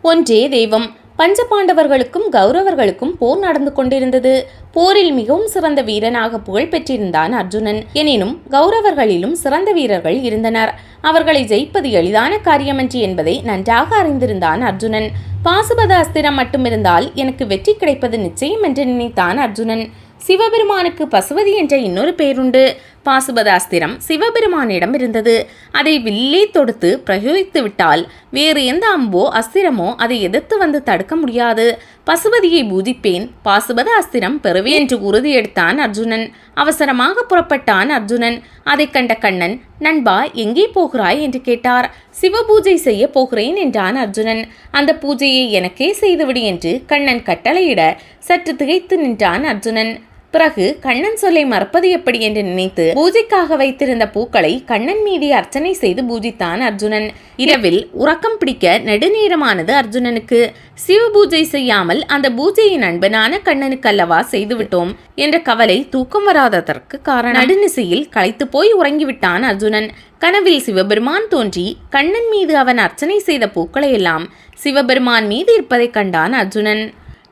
ஒன்றே தெய்வம். பஞ்சபாண்டவர்களுக்கும் கௌரவர்களுக்கும் போர் நடந்து கொண்டிருந்தது. போரில் மிகவும் சிறந்த வீரனாக புகழ் பெற்றிருந்தான் அர்ஜுனன். எனினும் கௌரவர்களிலும் சிறந்த வீரர்கள் இருந்தனர். அவர்களை ஜெயிப்பது எளிதான காரியமன்று என்பதை நன்றாக அறிந்திருந்தான் அர்ஜுனன். பாசுபத அஸ்திரம் மட்டுமிருந்தால் எனக்கு வெற்றி கிடைப்பது நிச்சயம் என்று நினைத்தான் அர்ஜுனன். சிவபெருமானுக்கு பசுபதி என்ற இன்னொரு பெயருண்டு. பாசுபத அஸ்திரம் சிவபெருமானிடம் இருந்தது. அதை வில்லே தொடுத்து பிரயோகித்து விட்டால் வேறு எந்த அம்போ அஸ்திரமோ அதை எதிர்த்து வந்து தடுக்க முடியாது. பசுபதியை பூஜிப்பேன், பாசுபத அஸ்திரம் பெறுவேன் என்று உறுதியெடுத்தான் அர்ஜுனன். அவசரமாக புறப்பட்டான் அர்ஜுனன். அதை கண்ட கண்ணன், நண்பா எங்கே போகிறாய் என்று கேட்டார். சிவபூஜை செய்ய போகிறேன் என்றான் அர்ஜுனன். அந்த பூஜையை எனக்கே செய்துவிடு என்று கண்ணன் கட்டளையிட சற்று திகைத்து நின்றான் அர்ஜுனன். பிறகு கண்ணன் சொல்லை மறப்பது எப்படி என்று நினைத்து பூஜைக்காக வைத்திருந்த பூக்களை கண்ணன் மீது அர்ச்சனை செய்து பூஜித்தான் அர்ஜுனன். இரவில் உறக்கம் பிடிக்க நெடுநேரமானது அர்ஜுனனுக்கு. சிவ பூஜை செய்யாமல் அந்த பூஜையின் நண்பனான கண்ணனுக்கு அல்லவா செய்துவிட்டோம் என்ற கவலை தூக்கம் வராததற்கு காரணம். நடுநிசையில் களைத்து போய் உறங்கிவிட்டான் அர்ஜுனன். கனவில் சிவபெருமான் தோன்றி கண்ணன் மீது அவன் அர்ச்சனை செய்த பூக்களை எல்லாம் சிவபெருமான் மீது இருப்பதை கண்டான் அர்ஜுனன்.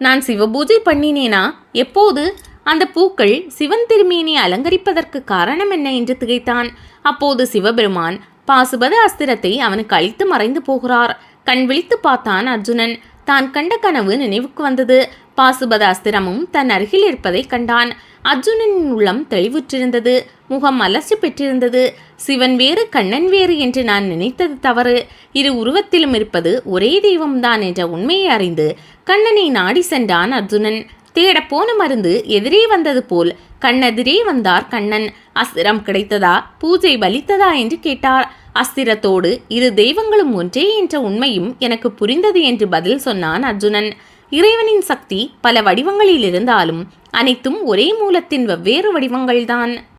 நான் சிவபூஜை பண்ணினேனா? எப்போது? அந்த பூக்கள் சிவன் திருமேனியை அலங்கரிப்பதற்கு காரணம் என்ன என்று திகைத்தான். அப்போது சிவபெருமான் பாசுபத அஸ்திரத்தை அவனுக்கு அளித்து மறைந்து போகிறார். கண் விழித்து பார்த்தான் அர்ஜுனன். தான் கண்ட கனவு நினைவுக்கு வந்தது. பாசுபத அஸ்திரமும் தன் அருகில் இருப்பதை கண்டான். அர்ஜுனனின் உள்ளம் தெளிவுற்றிருந்தது. முகம் அலர்ச்சி பெற்றிருந்தது. சிவன் வேறு கண்ணன் வேறு என்று நான் நினைத்தது தவறு. இரு உருவத்திலும் இருப்பது ஒரே தெய்வம்தான் என்ற உண்மையை அறிந்து கண்ணனை நாடி சென்றான் அர்ஜுனன். தேடப்போன மருந்து எதிரே வந்தது போல் கண்ணெதிரே வந்தார் கண்ணன். அஸ்திரம் கிடைத்ததா, பூஜை பலித்ததா என்று கேட்டார். அஸ்திரத்தோடு இரு தெய்வங்களும் ஒன்றே என்ற உண்மையும் எனக்கு புரிந்தது என்று பதில் சொன்னான் அர்ஜுனன். இறைவனின் சக்தி பல வடிவங்களில் இருந்தாலும் அனைத்தும் ஒரே மூலத்தின் வெவ்வேறு வடிவங்கள்தான்.